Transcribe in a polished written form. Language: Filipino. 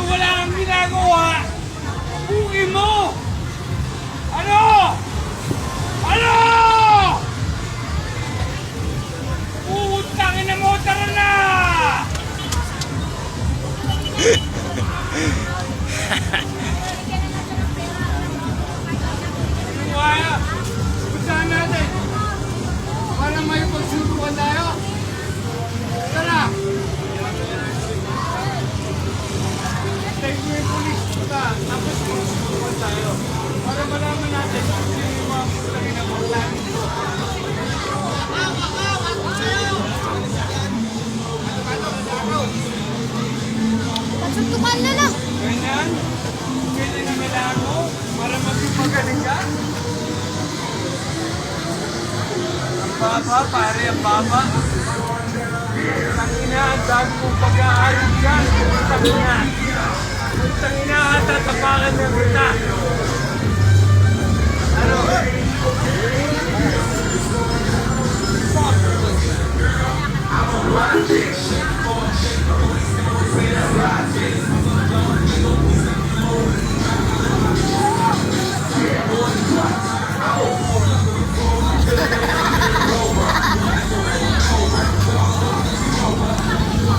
wala kang ginagawa. Buki mo! Ano? Ano? Utangin na mo, tara na! Kaya, puntahan natin. Para may pagsubukan tayo. Tara! Take mo yung police puta, tapos pagsubukan tayo. Para malaman natin kung sino yung mga putangin na paglahan dito. Pagsuntukan na lang. Ganyan? Ganyan ang kailangan mo para maging magaling ka? Ang baba, pare, ang baba. Tangina, ang dami mong pag-aaral dyan. Tangina. Tangina, tatapakan na kita. Ano? I'm a rocket.